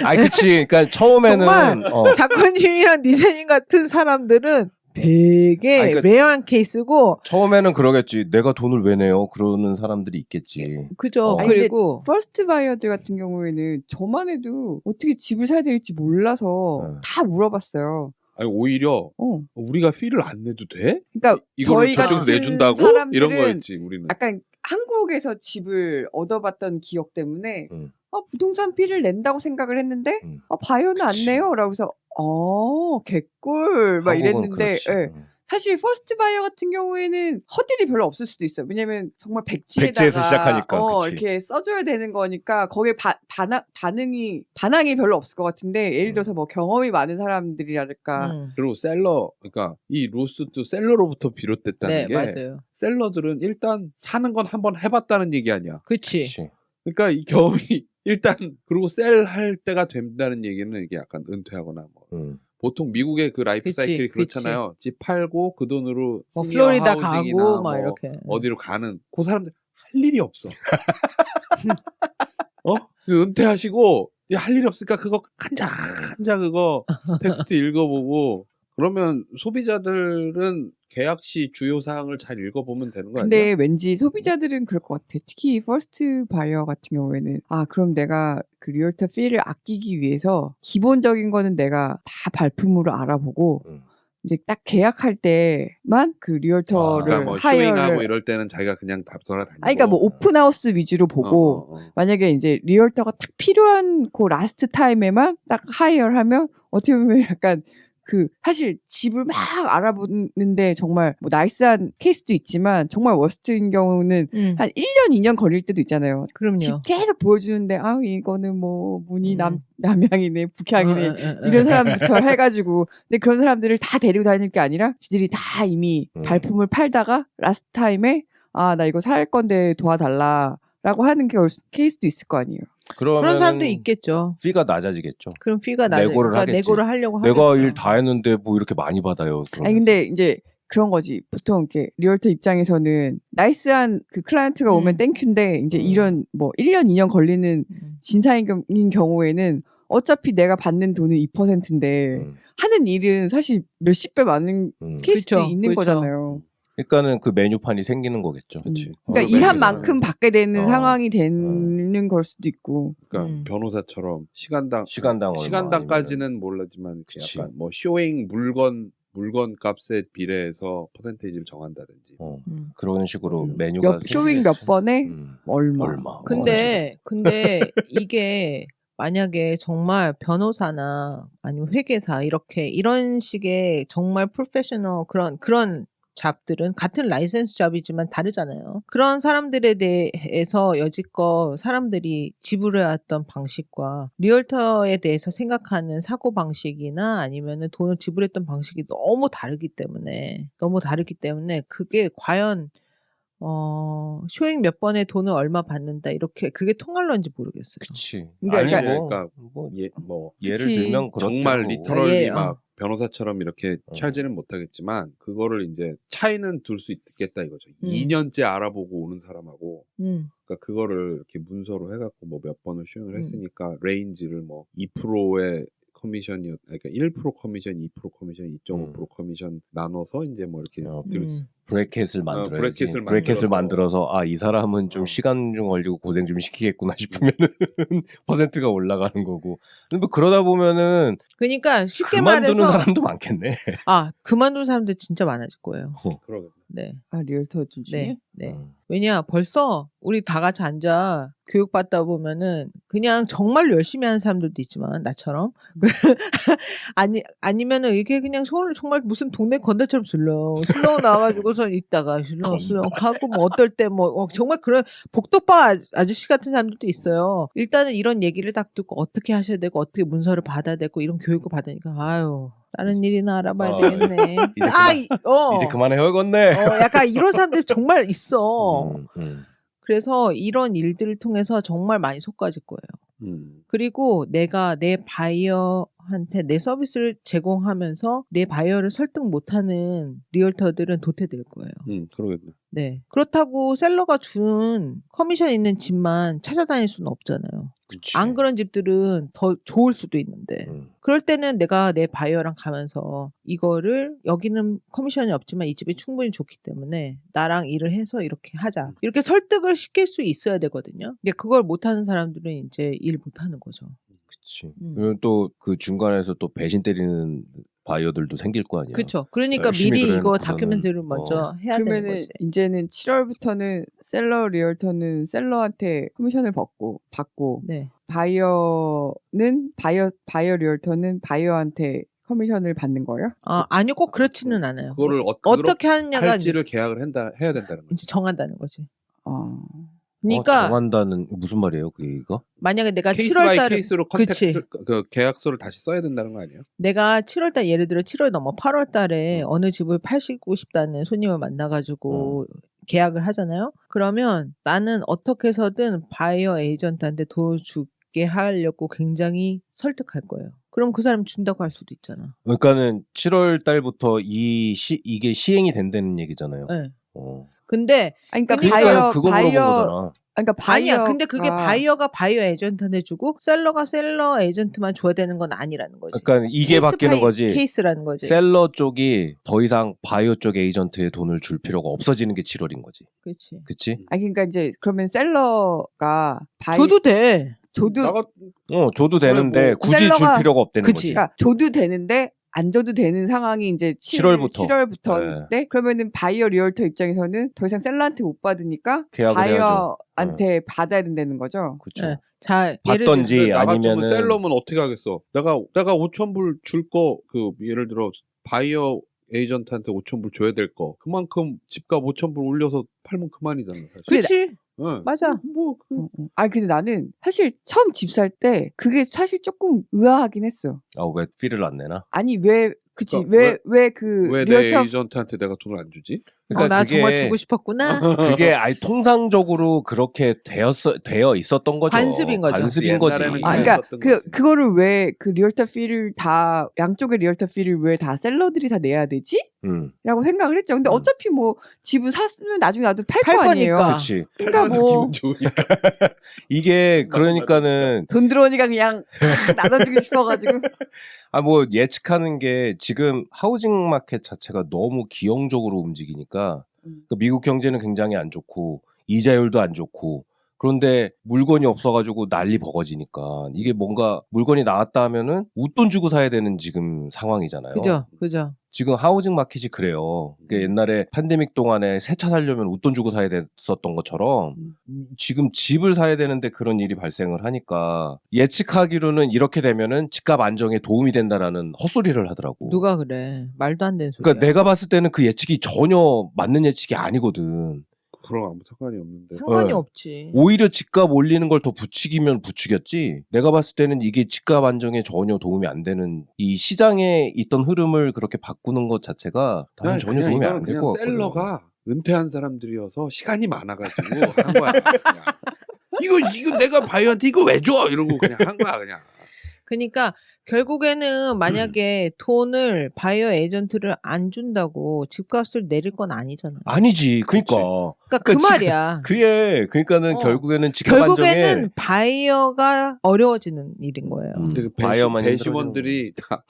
아 그치. 그러니까 처음에는 정말 작가님이랑 니세님 같은 사람들은 되게 아니, 그러니까 레어한 케이스고 처음에는 그러겠지. 내가 돈을 왜 내요? 그러는 사람들이 있겠지. 그죠. 아니, 그리고 퍼스트 바이어들 같은 경우에는 저만 해도 어떻게 집을 사야 될지 몰라서 다 물어봤어요. 아니 오히려 우리가 피를 안 내도 돼? 그러니까 이거를 저희가 저쪽에서 내준다고? 이런 거였지 우리는. 약간 한국에서 집을 얻어봤던 기억 때문에 부동산 피를 낸다고 생각을 했는데 바이오는 안 내요. 라고 해서 개꿀 막 이랬는데 예. 사실 퍼스트 바이어 같은 경우에는 허들이 별로 없을 수도 있어요. 왜냐면 정말 백지에서 시작하니까, 그치. 이렇게 써줘야 되는 거니까 거기에 반항이 별로 없을 것 같은데 예를 들어서 뭐 경험이 많은 사람들이랄까. 그리고 셀러, 그러니까 이 로스도 셀러로부터 비롯됐다는 네, 게 맞아요. 셀러들은 일단 사는 건 한번 해봤다는 얘기 아니야. 그치. 그러니까 이 경험이 일단 그리고 셀할 때가 된다는 얘기는 이게 약간 은퇴하거나 뭐. 보통 미국의 그 라이프 그치, 사이클이 그렇잖아요. 집 팔고 그 돈으로 뭐 시니어 플로리다 하우징이나 가고 뭐 막 이렇게. 어디로 가는 그 사람들 할 일이 없어. 은퇴하시고 할 일이 없으니까 그거 한자 그거 텍스트 읽어보고 그러면 소비자들은 계약 시 주요 사항을 잘 읽어보면 되는 거 아니야? 근데 왠지 소비자들은 그럴 것 같아. 특히 퍼스트 바이어 같은 경우에는 그럼 내가 그 리얼터 피를 아끼기 위해서 기본적인 거는 내가 다 발품으로 알아보고 이제 딱 계약할 때만 그 리얼터를 그러니까 뭐 쇼잉하고 이럴 때는 자기가 그냥 다 돌아다니고. 그러니까 뭐 오픈하우스 위주로 보고 만약에 이제 리얼터가 딱 필요한 그 라스트 타임에만 딱 하이어를 하면 어떻게 보면 약간 사실 집을 막 알아보는데 정말 뭐 나이스한 케이스도 있지만 정말 워스트인 경우는 한 1년, 2년 걸릴 때도 있잖아요. 그럼요. 집 계속 보여주는데 이거는 뭐 문이 남향이네, 북향이네 이런 사람부터 해가지고 근데 그런 사람들을 다 데리고 다닐 게 아니라 지들이 다 이미 발품을 팔다가 라스트 타임에 나 이거 살 건데 도와달라라고 하는 케이스도 있을 거 아니에요. 그런 사람도 있겠죠. 피가 낮아지겠죠. 그럼 피가 낮아지고 내고를 하려고 하겠죠. 내가 일 다 했는데 뭐 이렇게 많이 받아요. 그러면서. 근데 이제 그런 거지. 보통 이렇게 리얼터 입장에서는 나이스한 그 클라이언트가 오면 땡큐인데 이제 이런 뭐 1년, 2년 걸리는 진사인 경우에는 어차피 내가 받는 돈은 2%인데 하는 일은 사실 몇십 배 많은 케이스도 그렇죠. 있는 그렇죠. 거잖아요. 그러니까는 그 메뉴판이 생기는 거겠죠. 그러니까 일한 만큼 받게 되는 상황이 되는 걸 수도 있고. 그러니까 변호사처럼 시간당까지는 몰라지만 약간 뭐 쇼잉 물건 값에 비례해서 퍼센테이지를 정한다든지. 그런 식으로 메뉴가 쇼잉 몇 번에 얼마. 근데 이게 만약에 정말 변호사나 아니면 회계사 이런 식의 정말 프로페셔널 그런 잡들은 같은 라이센스 잡이지만 다르잖아요. 그런 사람들에 대해서 여지껏 사람들이 지불해왔던 방식과 리얼터에 대해서 생각하는 사고방식이나 아니면은 돈을 지불했던 방식이 너무 다르기 때문에 그게 과연 쇼잉 몇 번에 돈을 얼마 받는다 이렇게 그게 통할런지 모르겠어요. 그치. 그러니까 예를 들면 정말 리터럴리 막 변호사처럼 이렇게 찰지는 못하겠지만 그거를 이제 차이는 둘 수 있겠다 이거죠. 2년째 알아보고 오는 사람하고 그러니까 그거를 이렇게 문서로 해갖고 뭐 몇 번을 쇼잉을 했으니까 레인지를 뭐 2%의 커미션이었, 그러니까 1% 커미션, 2% 커미션, 2.5% 커미션 나눠서 이제 뭐 이렇게 브래켓을 만들어야지. 브래켓을 만들어서 이 사람은 좀 시간 좀 걸리고 고생 좀 시키겠구나 싶으면은 퍼센트가 올라가는 거고. 근데 뭐 그러다 보면은 그러니까 쉽게 그만두는 말해서 사람도 많겠네. 그만두는 사람들 진짜 많아질 거예요. 그러겠네. 네. 리얼터 중에? 네. 왜냐 벌써 우리 다 같이 앉아 교육받다 보면은 그냥 정말 열심히 하는 사람들도 있지만 나처럼 아니면은 이게 그냥 손을 정말 무슨 동네 건달처럼 슬렁 나와가지고서 있다가 슬렁 하고 뭐 어떨 때 뭐 정말 그런 복도바 아저씨 같은 사람들도 있어요. 일단은 이런 얘기를 딱 듣고 어떻게 하셔야 되고 어떻게 문서를 받아야 되고 이런 교육을 받으니까 다른 일이나 알아봐야 어, 되겠네. 이제 그만해 헐겄네. 약간 이런 사람들 정말 있어. 음. 그래서 이런 일들을 통해서 정말 많이 속가질 거예요. 그리고 내가 내 바이어한테 내 서비스를 제공하면서 내 바이어를 설득 못하는 리얼터들은 도태될 거예요. 그러겠네. 네. 그렇다고 셀러가 준 커미션 있는 집만 찾아다닐 수는 없잖아요. 그치. 안 그런 집들은 더 좋을 수도 있는데 그럴 때는 내가 내 바이어랑 가면서 이거를 여기는 커미션이 없지만 이 집이 충분히 좋기 때문에 나랑 일을 해서 이렇게 하자. 이렇게 설득을 시킬 수 있어야 되거든요. 근데 그걸 못하는 사람들은 이제 일 못하는 거죠. 그치. 그리고 또 그 중간에서 또 배신 때리는 바이어들도 생길 거 아니야. 그렇죠. 그러니까 열심히 미리 이거 그래놓고서는, 다큐멘터리를 먼저 해야 되는 그러면은 거지. 이제는 7월부터는 셀러 리얼터는 셀러한테 커미션을 받고 네. 바이어는 바이어 리얼터는 바이어한테 커미션을 받는 거예요? 아니요, 꼭 그렇지는 않아요. 그거를 어떻게 하느냐가 할지를 계약을 해야 된다는 거지. 이제 정한다는 거지. 어. 그러니까 정한다는 무슨 말이에요, 그게 이거? 만약에 내가 케이스 7월 바이 달에 케이스로 그 계약서를 다시 써야 된다는 거 아니에요? 내가 7월 달 예를 들어 7월 넘어 8월 달에 어느 집을 파시고 싶다는 손님을 만나 가지고 계약을 하잖아요. 그러면 나는 어떻게 해서든 바이어 에이전트한테 돈 주게 하려고 굉장히 설득할 거예요. 그럼 그 사람 준다고 할 수도 있잖아. 그러니까는 7월 달부터 이게 시행이 된다는 얘기잖아요. 네. 어. 근데 그러니까 그러니까 그거 물어본 거잖아. 그러니까 아니야. 근데 그게 바이어가 바이어 에이전트한테 주고 셀러가 셀러 에이전트만 줘야 되는 건 아니라는 거지. 그러니까 이게 바뀌는 거지. 케이스라는 거지. 셀러 쪽이 더 이상 바이어 쪽 에이전트에 돈을 줄 필요가 없어지는 게 7월인 거지. 그렇지. 그치? 그러니까 이제 그러면 셀러가 줘도 돼. 줘도 되는데 뭐 굳이 줄 필요가 없다는 그치. 거지. 그러니까 줘도 되는데 안 줘도 되는 상황이 이제 7월부터. 네. 그러면은 바이어 리얼터 입장에서는 더 이상 셀러한테 못 받으니까 바이어한테 받아야 된다는 거죠. 그렇죠. 네. 자, 받던지 나 같으면 아니면은 셀러면 어떻게 하겠어? 내가 5,000불 줄 거 예를 들어 바이어 에이전트한테 5,000불 줘야 될 거 그만큼 집값 5,000불 올려서 팔면 그만이잖아. 사실. 그렇지. 네. 맞아. 근데 나는 사실 처음 집 살 때 그게 사실 조금 의아하긴 했어. 왜 피를 안 내나? 아니 왜 왜 내 리얼터 에이전트한테 내가 돈을 안 주지? 그러니까 나 정말 주고 싶었구나. 그게 통상적으로 그렇게 되어 있었던 거죠. 관습인 거죠. 관습인 거지. 옛날에는 그러니까 거지. 그거를 왜 그 리얼터 피를 다 양쪽의 리얼터 피를 왜 다 셀러들이 다 내야 되지? 라고 생각을 했죠. 근데 어차피 뭐 집을 샀으면 나중에 나도 팔 거 아니에요. 거니까. 그렇지. 그러니까 뭐 기분 좋으니까. 이게 그러니까는 돈 들어오니까 그냥 나눠주고 싶어가지고. 뭐 예측하는 게 지금 하우징 마켓 자체가 너무 기형적으로 움직이니까 그러니까 미국 경제는 굉장히 안 좋고 이자율도 안 좋고 그런데 물건이 없어가지고 난리 버거지니까 이게 뭔가 물건이 나왔다 하면은 웃돈 주고 사야 되는 지금 상황이잖아요. 그죠. 지금 하우징 마켓이 그래요. 그러니까 옛날에 팬데믹 동안에 새 차 사려면 웃돈 주고 사야 됐었던 것처럼 지금 집을 사야 되는데 그런 일이 발생을 하니까 예측하기로는 이렇게 되면은 집값 안정에 도움이 된다라는 헛소리를 하더라고. 누가 그래. 말도 안 되는 소리야. 그러니까 내가 봤을 때는 그 예측이 전혀 맞는 예측이 아니거든. 그럼 아무 상관이 없는데. 상관이 없지. 오히려 집값 올리는 걸 더 부추기면 부추겼지. 내가 봤을 때는 이게 집값 안정에 전혀 도움이 안 되는 이 시장에 있던 흐름을 그렇게 바꾸는 것 자체가 나는 전혀 도움이 안 될 것 같거든. 셀러가 은퇴한 사람들이어서 시간이 많아가지고 한 거야. 그냥. 이거 내가 바이어한테 이거 왜 줘? 이러고 그냥 한 거야 그냥. 그러니까 결국에는 만약에 돈을 바이어 에이전트를 안 준다고 집값을 내릴 건 아니잖아. 아니지. 그러니까 그 말이야. 그래. 그러니까는 결국에는 집값 결국에는 바이어가 어려워지는 일인 거예요. 근데 그 바이어만 배심원들이 다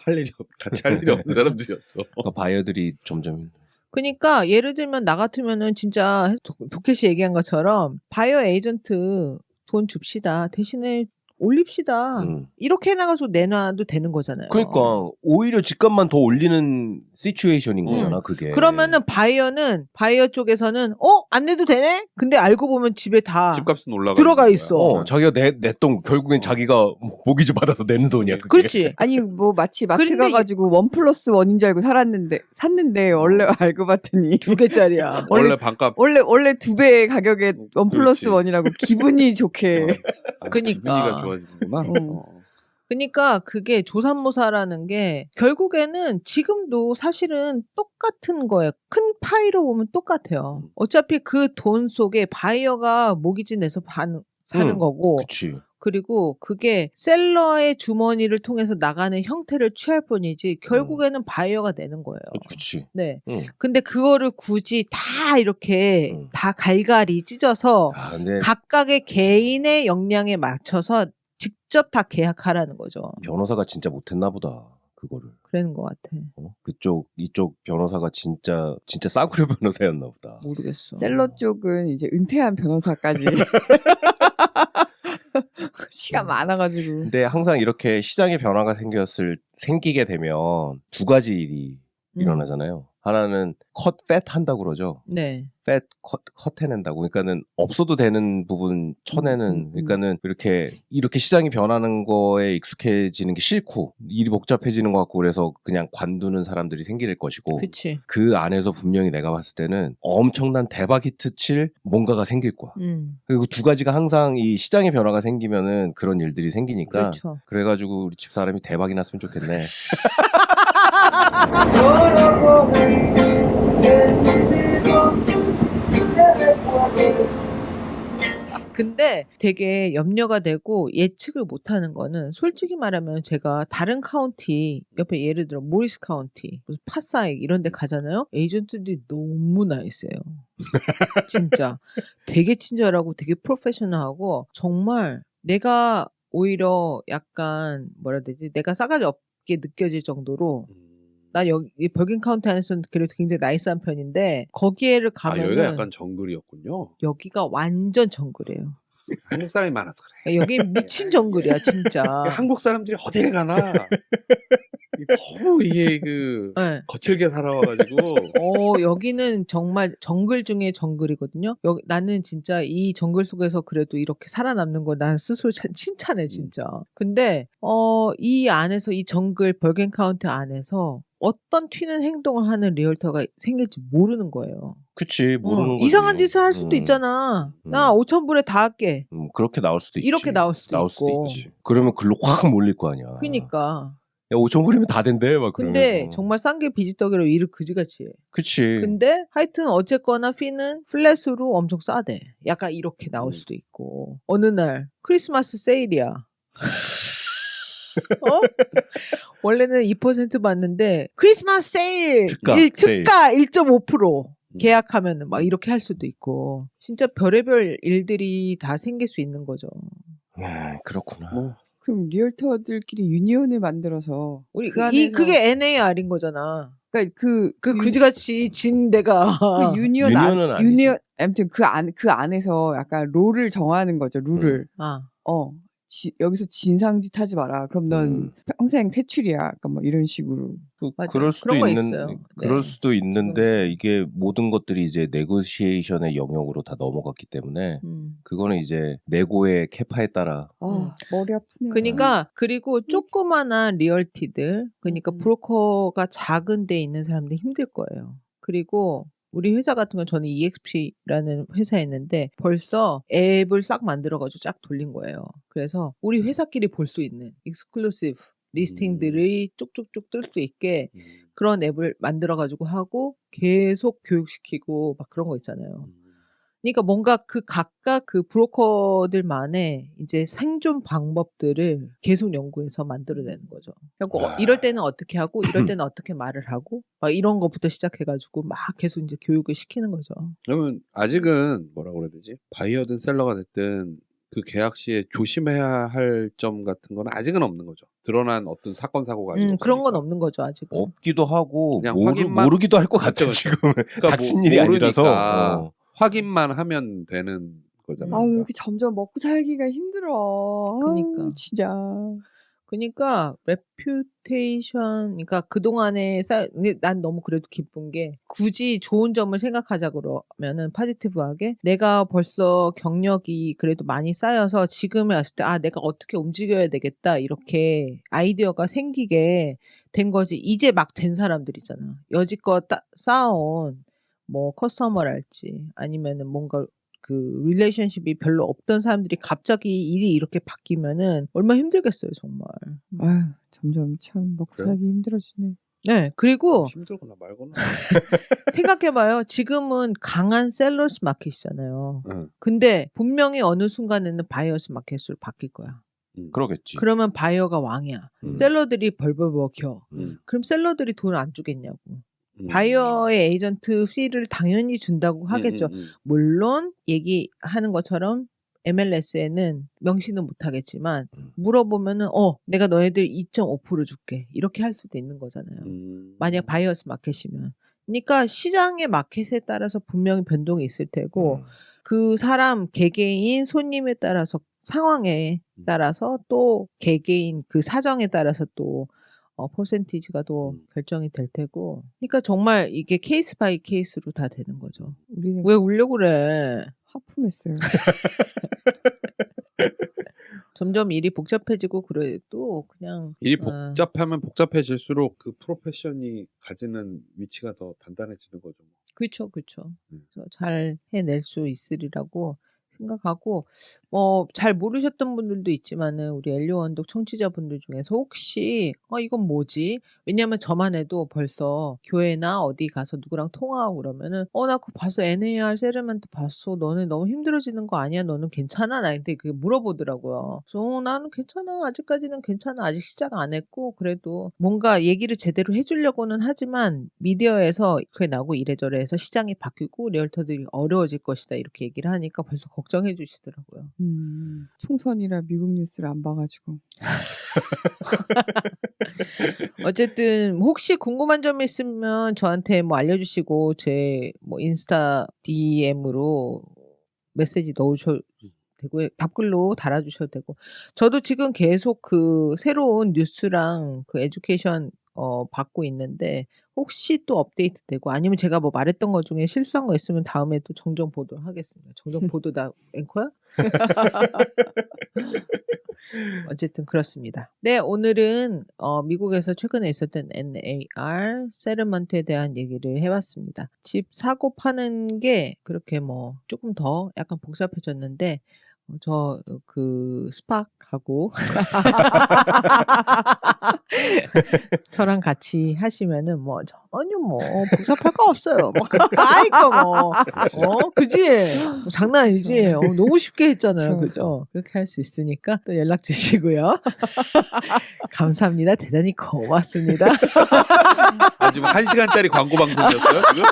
같이 할 일이 없는 사람들이었어. 그러니까 바이어들이 점점 그러니까 예를 들면 나 같으면은 진짜 도켓이 얘기한 것처럼 바이어 에이전트 돈 줍시다. 대신에 올립시다. 이렇게 해나가서 내놔도 되는 거잖아요. 그러니까 오히려 집값만 더 올리는 시츄에이션인 거잖아. 그게. 그러면은 바이어 쪽에서는 안 내도 되네? 근데 알고 보면 집에 다 집값은 올라가 들어가 있어. 자기가 냈던 결국엔 자기가 모기지 받아서 내는 돈이야. 그게. 그렇지. 아니 뭐 마치 마트 가가지고 1+1인 줄 알고 샀는데 원래 알고 봤더니 2개짜리야. 원래 반값. 원래 2배의 가격에 1+1이라고 기분이 좋게. 그러니까. 기분이가 좋아지는구나. 그러니까 그게 조삼모사라는 게 결국에는 지금도 사실은 똑같은 거예요. 큰 파이로 보면 똑같아요. 어차피 그 돈 속에 바이어가 모기지 내서 사는 거고. 그치. 그리고 그게 셀러의 주머니를 통해서 나가는 형태를 취할 뿐이지 결국에는 바이어가 되는 거예요. 그치. 네. 근데 그거를 굳이 다 이렇게 다 갈갈이 찢어서 근데 각각의 개인의 역량에 맞춰서 직접 다 계약하라는 거죠. 변호사가 진짜 못했나 보다. 그거를. 그러는 것 같아. 이쪽 변호사가 진짜 싸구려 변호사였나 보다. 모르겠어. 셀러 쪽은 이제 은퇴한 변호사까지 시간 많아가지고. 근데 항상 이렇게 시장의 변화가 생기게 되면 두 가지 일이 일어나잖아요. 하나는 펫 한다고 그러죠. 네. 컷 해낸다고. 그러니까는 없어도 되는 부분 쳐내는. 그러니까는 이렇게 시장이 변하는 거에 익숙해지는 게 싫고 일이 복잡해지는 것 같고 그래서 그냥 관두는 사람들이 생길 것이고. 그치. 그 안에서 분명히 내가 봤을 때는 엄청난 대박 히트 칠 뭔가가 생길 거야. 그리고 두 가지가 항상 이 시장의 변화가 생기면은 그런 일들이 생기니까. 그렇죠. 그래가지고 우리 집사람이 대박이 났으면 좋겠네. 근데 되게 염려가 되고 예측을 못하는 거는 솔직히 말하면 제가 다른 카운티 옆에 예를 들어 모리스 카운티 무슨 파사익 이런 데 가잖아요. 에이전트들이 너무 나이스해요. 진짜 되게 친절하고 되게 프로페셔널하고 정말 내가 오히려 약간 뭐라 해야 되지 내가 싸가지 없게 느껴질 정도로 나 여기 버긴 카운티 안에서는 그래도 굉장히 나이스한 편인데 거기에를 가면은 여기가 약간 정글이었군요. 여기가 완전 정글이에요. 한국 사람이 많아서 그래. 여기 미친 정글이야 진짜. 한국 사람들이 어딜 가나 너무 이게 네. 거칠게 살아와가지고. 여기는 정말 정글 중에 정글이거든요. 나는 진짜 이 정글 속에서 그래도 이렇게 살아남는 거 난 스스로 칭찬해 진짜. 근데 이 안에서 이 정글 벌겐 카운티 안에서 어떤 튀는 행동을 하는 리얼터가 생길지 모르는 거예요. 그치 모르는 거지. 이상한 짓을 할 수도 있잖아. 나 5,000불에 다 할게. 그렇게 나올 수도 있지. 이렇게 나올 수도 있고. 있지. 그러면 글로 확 몰릴 거 아니야. 그러니까. 야 5,000불이면 다 된대 막 그러면. 근데 정말 싼 게 비지떡이로 일을 그지같이 해. 그치. 근데 하여튼 어쨌거나 피는 플랫으로 엄청 싸대. 약간 이렇게 나올 수도 있고. 어느 날 크리스마스 세일이야. 원래는 2% 받는데 크리스마스 세일 특가 1.5% 계약하면 막 이렇게 할 수도 있고 진짜 별의별 일들이 다 생길 수 있는 거죠. 그렇구나. 그럼 리얼터들끼리 유니온을 만들어서 우리 그게 NAR인 거잖아. 그러니까 그지같이 진 데가 그 유니온은 아니지. 아무튼 그 안에서 약간 롤을 정하는 거죠. 룰을. 여기서 진상짓 하지 마라. 그럼 넌 평생 퇴출이야. 약간 뭐 이런 식으로. 그럴 수도 그럴 수도 있는데 이게 모든 것들이 이제 네고시에이션의 영역으로 다 넘어갔기 때문에 그거는 이제 네고의 캐파에 따라. 머리 아프네요. 그러니까 그리고 조그마한 리얼티들 그러니까 브로커가 작은 데 있는 사람들이 힘들 거예요. 그리고 우리 회사 같은 건 저는 EXP라는 회사였는데 벌써 앱을 싹 만들어가지고 쫙 돌린 거예요. 그래서 우리 회사끼리 볼 수 있는 익스클루시브 리스팅들이 쭉쭉쭉 뜰 수 있게 그런 앱을 만들어가지고 하고 계속 교육시키고 막 그런 거 있잖아요. 그러니까 뭔가 그 각각 그 브로커들만의 이제 생존 방법들을 계속 연구해서 만들어내는 거죠. 그러니까 이럴 때는 어떻게 하고 이럴 때는 어떻게 말을 하고 막 이런 것부터 시작해가지고 막 계속 이제 교육을 시키는 거죠. 그러면 아직은 뭐라고 그래야 되지? 바이어든 셀러가 됐든 그 계약 시에 조심해야 할 점 같은 건 아직은 없는 거죠. 드러난 어떤 사건 사고가 아직 없으니까. 그런 건 없는 거죠 아직은. 없기도 하고 그냥 모르기도 할 것 같아 지금은. 그러니까 닥친 일이 아니라서. 확인만 하면 되는 거잖아요. 왜 이렇게 점점 먹고 살기가 힘들어. 그러니까. 진짜. 그러니까 레퓨테이션 그러니까 그동안에 난 너무 그래도 기쁜 게 굳이 좋은 점을 생각하자 그러면은 포지티브하게 내가 벌써 경력이 그래도 많이 쌓여서 지금에 왔을 때 내가 어떻게 움직여야 되겠다 이렇게 아이디어가 생기게 된 거지. 이제 막 된 사람들이잖아. 여지껏 쌓아온 뭐 커스터머랄지 아니면은 뭔가 그 릴레이션십이 별로 없던 사람들이 갑자기 일이 이렇게 바뀌면은 얼마나 힘들겠어요, 정말. 아유, 점점 참 먹고 살기 힘들어지네. 네, 그리고 힘들거나 말거나. 생각해봐요. 지금은 강한 셀러스 마켓이잖아요. 응. 근데 분명히 어느 순간에는 바이어스 마켓으로 바뀔 거야. 그러겠지. 그러면 바이어가 왕이야. 셀러들이 벌벌 먹혀. 그럼 셀러들이 돈을 안 주겠냐고. 바이어의 에이전트 피를 당연히 준다고 하겠죠. 물론 얘기하는 것처럼 MLS에는 명시는 못하겠지만 물어보면은 내가 너희들 2.5% 줄게 이렇게 할 수도 있는 거잖아요. 만약 바이어스 마켓이면. 그러니까 시장의 마켓에 따라서 분명히 변동이 있을 테고 그 사람 개개인 손님에 따라서 상황에 따라서 또 개개인 그 사정에 따라서 또 퍼센티지가 또 결정이 될 테고. 그러니까 정말 이게 케이스 바이 케이스로 다 되는 거죠. 우리는 왜 울려고 그래? 하품했어요. 점점 일이 복잡해지고 그래도 그냥 일이 복잡하면 복잡해질수록 그 프로페션이 가지는 위치가 더 단단해지는 거죠. 그렇죠. 그래서 잘 해낼 수 있으리라고 생각하고 잘 모르셨던 분들도 있지만은 우리 엘리오 언덕 청취자분들 중에서 혹시 이건 뭐지? 왜냐하면 저만 해도 벌써 교회나 어디 가서 누구랑 통화하고 그러면은 나 그거 봤어. NAR 세르멘트 봤어. 너네 너무 힘들어지는 거 아니야? 너는 괜찮아? 나한테 그게 물어보더라고요. 그래서 나는 괜찮아. 아직까지는 괜찮아. 아직 시작 안 했고 그래도 뭔가 얘기를 제대로 해주려고는 하지만 미디어에서 그게 나오고 이래저래 해서 시장이 바뀌고 리얼터들이 어려워질 것이다 이렇게 얘기를 하니까 벌써 걱정해 주시더라고요. 총선이라 미국 뉴스를 안 봐가지고. 어쨌든 혹시 궁금한 점 있으면 저한테 뭐 알려주시고 제 뭐 인스타 DM으로 메시지 넣으셔도 되고 답글로 달아주셔도 되고 저도 지금 계속 그 새로운 뉴스랑 그 에듀케이션 받고 있는데 혹시 또 업데이트 되고 아니면 제가 뭐 말했던 것 중에 실수한 거 있으면 다음에 또 정정 보도록 하겠습니다. 정정 보도 다 앵커야? 어쨌든 그렇습니다. 네, 오늘은 미국에서 최근에 있었던 NAR 세르먼트에 대한 얘기를 해봤습니다. 집 사고 파는 게 그렇게 뭐 조금 더 약간 복잡해졌는데 저 그 스팍하고 저랑 같이 하시면은 뭐 전혀 뭐 복잡할 거 없어요. 뭐 아이고 뭐 그지? 뭐 장난 아니지? 너무 쉽게 했잖아요, 그죠? 그렇게 할 수 있으니까 또 연락 주시고요. 감사합니다. 대단히 고맙습니다. 지금 1시간짜리 광고 방송이었어요, 지금?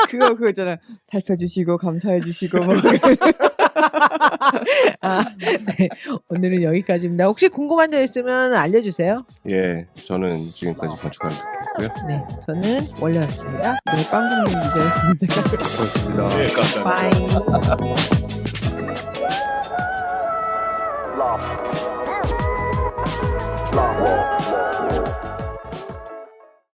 그거 있잖아요. 살펴주시고 감사해주시고 뭐. 네, 오늘은 여기까지입니다. 혹시 궁금한 점 있으면 알려주세요. 예, 저는 지금까지 건축가를 듣겠고요. 네, 저는 원래였습니다. 네, 빵국민 기자였습니다. 고맙습니다. 네, 감사합니다. 바이.